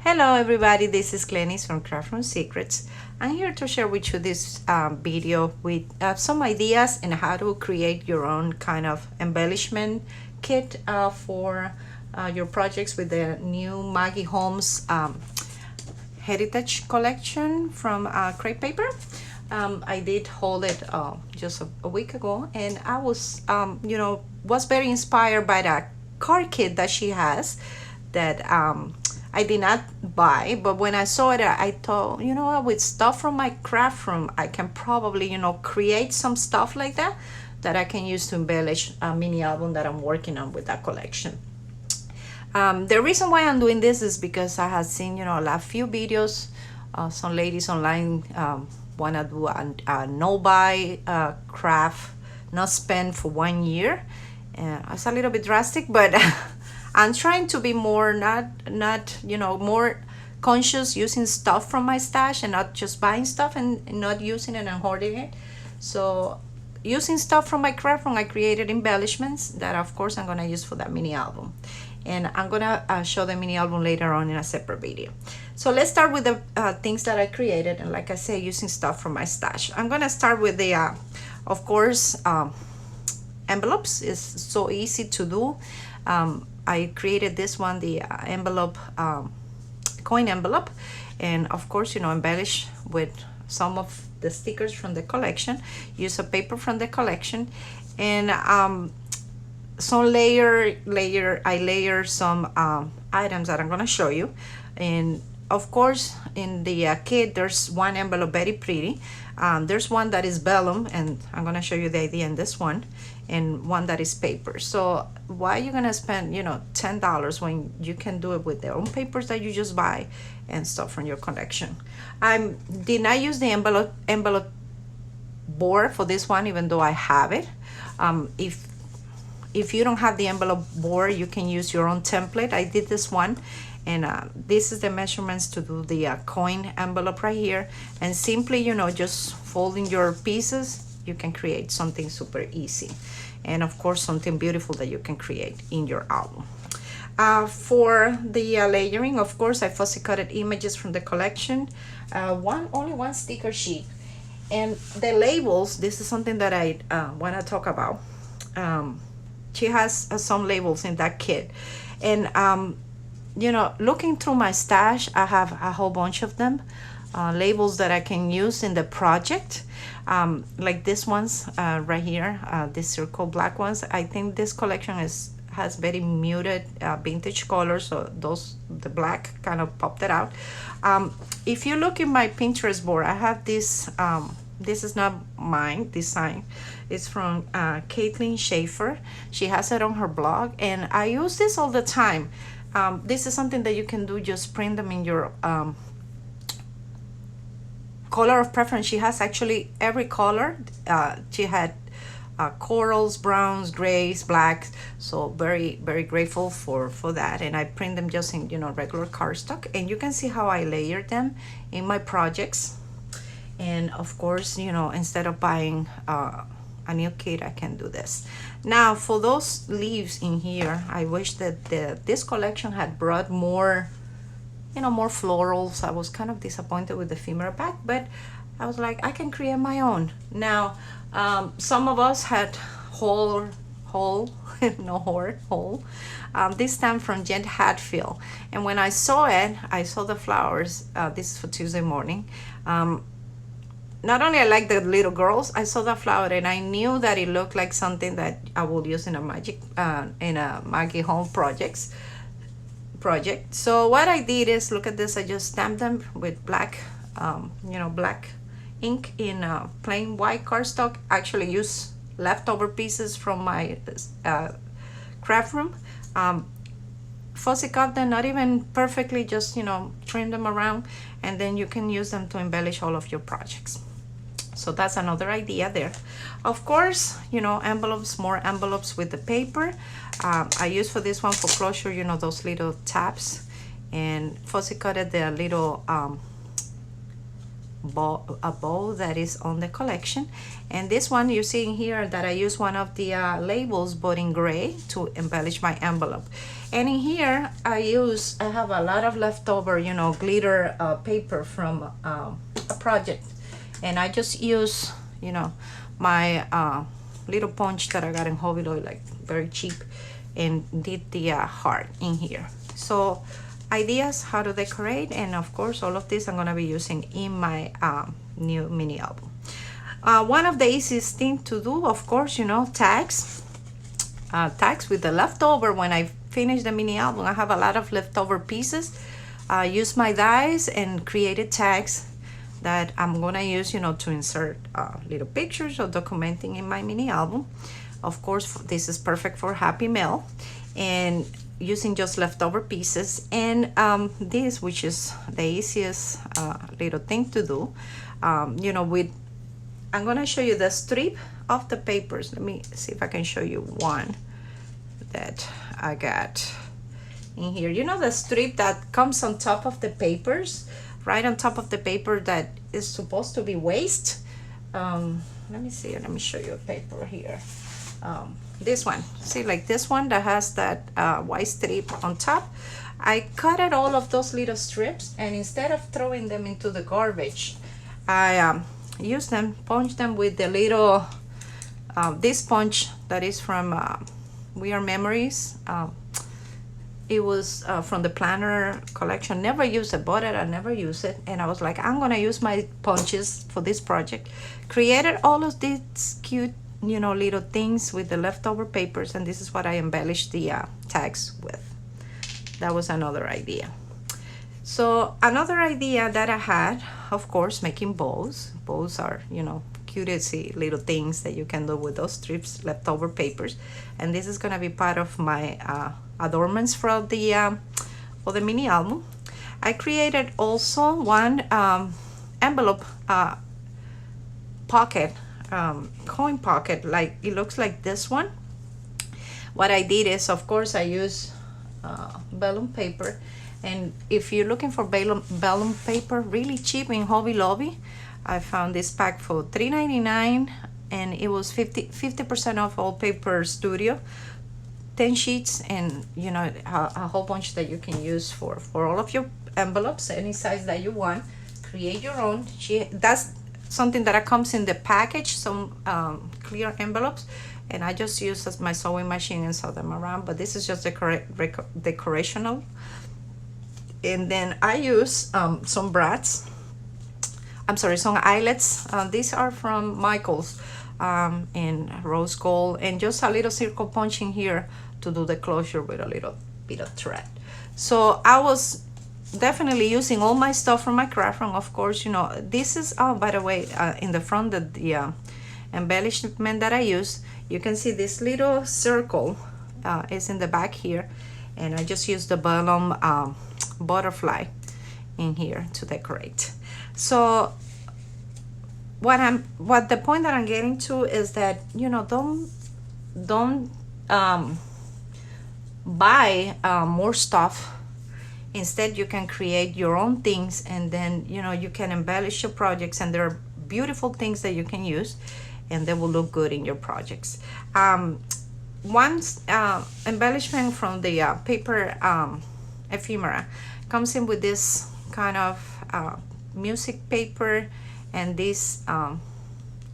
Hello everybody, this is Glenys from Craft Room Secrets. I'm here to share with you this video with some ideas on how to create your own kind of embellishment kit for your projects with the new Maggie Holmes Heritage collection from crepe paper. I did hold it just a week ago, and I was was very inspired by that card kit that she has that I did not buy, but when I saw it, I thought, you know what, with stuff from my craft room, I can probably, create some stuff like that I can use to embellish a mini album that I'm working on with that collection. The reason why I'm doing this is because I have seen, a few videos. Some ladies online want to do a no-buy craft, not spend for 1 year. It's a little bit drastic, but I'm trying to be more more conscious using stuff from my stash and not just buying stuff and not using it and hoarding it. So using stuff from my craft room, I created embellishments that of course I'm gonna use for that mini album. And I'm gonna show the mini album later on in a separate video. So let's start with the things that I created, and like I say, using stuff from my stash. I'm gonna start with the of course envelopes. Is so easy to do. I created this one, the envelope, coin envelope, and of course, embellish with some of the stickers from the collection. Use a paper from the collection, and some I layer some items that I'm gonna show you. And of course, in the kit, there's one envelope very pretty. There's one that is vellum, and I'm gonna show you the idea in this one, and one that is paper. So why are you gonna spend $10 when you can do it with their own papers that you just buy and stuff from your collection? I did not use the envelope board for this one, even though I have it. If you don't have the envelope board, you can use your own template. I did this one, and this is the measurements to do the coin envelope right here. And simply, just folding your pieces, you can create something super easy. And of course, something beautiful that you can create in your album. For the layering, of course, I fussy cutted images from the collection. Only one sticker sheet. And the labels, this is something that I want to talk about. She has some labels in that kit, and looking through my stash, I have a whole bunch of them, labels that I can use in the project, like this ones right here, these circle black ones. I think this collection has very muted vintage colors, so the black kind of popped it out. If you look in my Pinterest board, I have this. This is not mine design. It's from Caitlin Schaefer. She has it on her blog, and I use this all the time. This is something that you can do, just print them in your color of preference. She has actually every color. She had corals, browns, grays, blacks. So very, very grateful for that. And I print them just in regular cardstock, and you can see how I layer them in my projects. And of course, instead of buying a new kit, I can do this. Now, for those leaves in here, I wish that this collection had brought more, more florals. I was kind of disappointed with the female back, but I was like, I can create my own. Now, some of us had whole, this time from Jen Hatfield. And when I saw it, I saw the flowers. This is for Tuesday morning. Not only I like the little girls, I saw the flower and I knew that it looked like something that I will use in a Maggie Holmes project. So what I did is, look at this, I just stamped them with black, black ink in plain white cardstock. Actually use leftover pieces from my craft room. Fussy cut them, not even perfectly, just trim them around, and then you can use them to embellish all of your projects. So that's another idea there. Of course, envelopes, more envelopes with the paper. I use for this one for closure, those little tabs, and fussy cutted the little bow that is on the collection. And this one you're seeing here that I use one of the labels but in gray to embellish my envelope. And in here I have a lot of leftover, you know, glitter paper from a project, and I just use, you know, my little punch that I got in Hobby Lobby, like very cheap, and did the heart in here. So ideas how to decorate, and of course all of this I'm gonna be using in my new mini album. One of the easiest thing to do, of course, you know, tags with the leftover. When I finish the mini album, I have a lot of leftover pieces. Use my dies and created tags that I'm gonna use, you know, to insert little pictures or documenting in my mini album. Of course, this is perfect for Happy Mail, and using just leftover pieces. And this, which is the easiest little thing to do, you know, I'm gonna show you the strip of the papers. Let me see if I can show you one that I got in here. You know, the strip that comes on top of the papers, right on top of the paper that is supposed to be waste. Let me see, let me show you a paper here. This one, see, like this one that has that white strip on top. I cut out all of those little strips, and instead of throwing them into the garbage, I use them, punch them with the little this punch that is from We Are Memories. It was from the planner collection. Never used it, bought it, I never used it, and I was like, I'm gonna use my punches for this project. Created all of these cute, you know, little things with the leftover papers, and this is what I embellished the tags with. That was another idea. So another idea that I had, of course, making bows. Bows are, you know, cutesy little things that you can do with those strips, leftover papers, and this is gonna be part of my adornments for the mini album. I created also one envelope pocket, coin pocket, like it looks like this one. What I did is, of course, I use vellum paper, and if you're looking for vellum paper really cheap in Hobby Lobby, I found this pack for $3.99, and it was 50% off All Paper Studio. 10 sheets, and you know, a whole bunch that you can use for all of your envelopes, any size that you want. Create your own. That's something that comes in the package, some clear envelopes, and I just use as my sewing machine and sew them around, but this is just decorational. And then I use some brats, some eyelets. These are from Michael's in rose gold, and just a little circle punching here to do the closure with a little bit of thread. So I was definitely using all my stuff from my craft room. Of course, you know, this is, oh, by the way, in the front, the embellishment that I use, you can see this little circle is in the back here, and I just use the vellum butterfly in here to decorate. So what the point that I'm getting to is that, you know, don't buy more stuff. Instead, you can create your own things, and then, you know, you can embellish your projects, and there are beautiful things that you can use, and they will look good in your projects. One embellishment from the paper ephemera comes in with this kind of music paper and this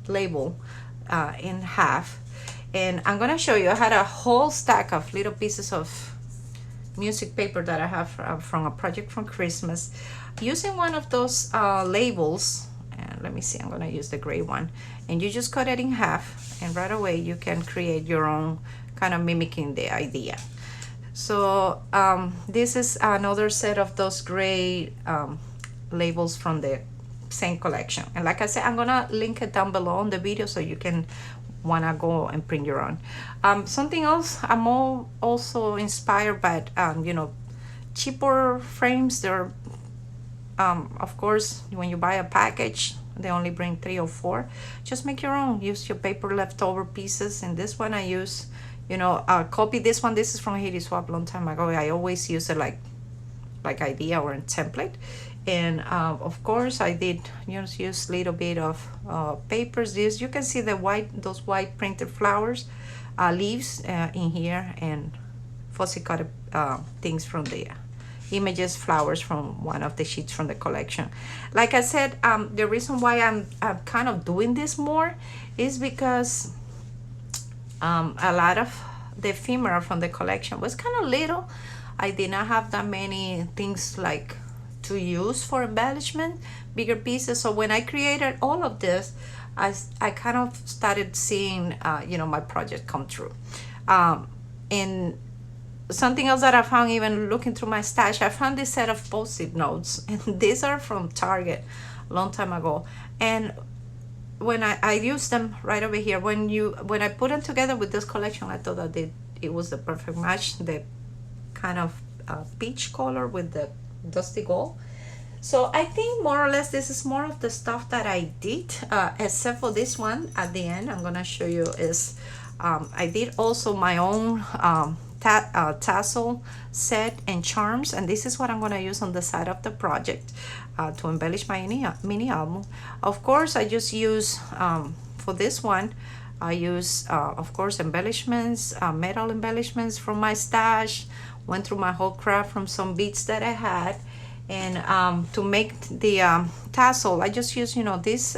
label in half. And I'm gonna show you, I had a whole stack of little pieces of music paper that I have from a project from Christmas. Using one of those labels, and let me see, I'm gonna use the gray one, and you just cut it in half, and right away you can create your own, kind of mimicking the idea. So this is another set of those gray labels from the same collection, and like I said, I'm gonna link it down below on the video so you can wanna go and print your own. Something else, I'm also inspired by you know, cheaper frames. They're of course, when you buy a package, they only bring 3 or 4. Just make your own. Use your paper leftover pieces. And this one I use, you know, copy this one. This is from Haiti Swap a long time ago. I always use it like idea or a template, And of course I did just use a little bit of papers. This, you can see the white, those white printed flowers, leaves in here, and fussy cut things from the images, flowers from one of the sheets from the collection. Like I said, the reason why I'm kind of doing this more is because a lot of the ephemera from the collection was kind of little. I did not have that many things like to use for embellishment, bigger pieces. So when I created all of this, I kind of started seeing you know, my project come true. And something else that I found, even looking through my stash, I found this set of post-it notes, and these are from Target a long time ago. And when I used them right over here, when I put them together with this collection, I thought that it was the perfect match, the kind of peach color with the dusty gold. So I think more or less this is more of the stuff that I did, except for this one at the end I'm gonna show you is I did also my own tassel set and charms, and this is what I'm gonna use on the side of the project to embellish my mini album. Of course, I just use for this one I use of course embellishments, metal embellishments from my stash. Went through my whole craft from some beads that I had, and to make the tassel I just use, you know, this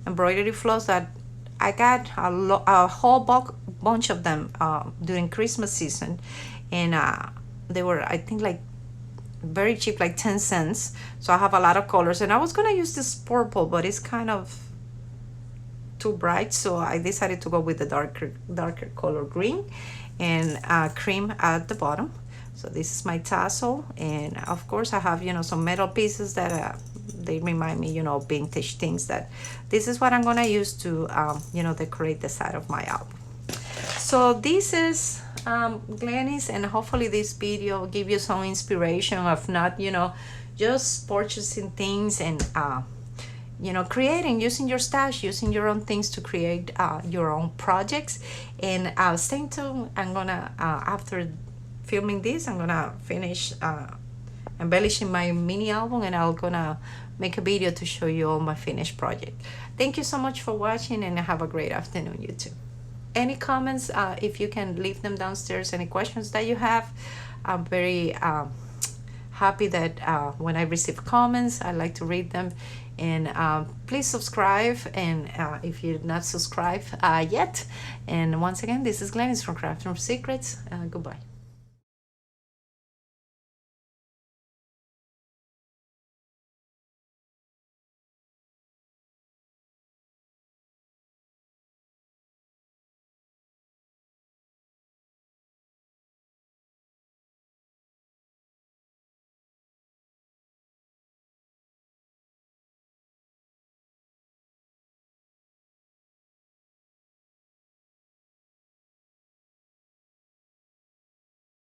embroidery floss that I got a whole bunch of them during Christmas season, and they were, I think, like very cheap, like 10 cents. So I have a lot of colors, and I was gonna use this purple, but it's kind of too bright, so I decided to go with the darker color green and cream at the bottom. So this is my tassel, and of course I have, you know, some metal pieces that they remind me, you know, vintage things. That this is what I'm gonna use to you know, decorate the side of my album. So this is Glenys, and hopefully this video will give you some inspiration of not, you know, just purchasing things and you know, creating, using your stash, using your own things to create your own projects. And stay tuned. I'm gonna after filming this, I'm gonna finish embellishing my mini album, and I'm gonna make a video to show you all my finished project. Thank you so much for watching, and have a great afternoon, you too. Any comments, if you can leave them downstairs, any questions that you have. I'm very happy that when I receive comments, I like to read them. And please subscribe, and if you're not subscribed yet. And once again, this is Glenys from Craft Room Secrets. Goodbye.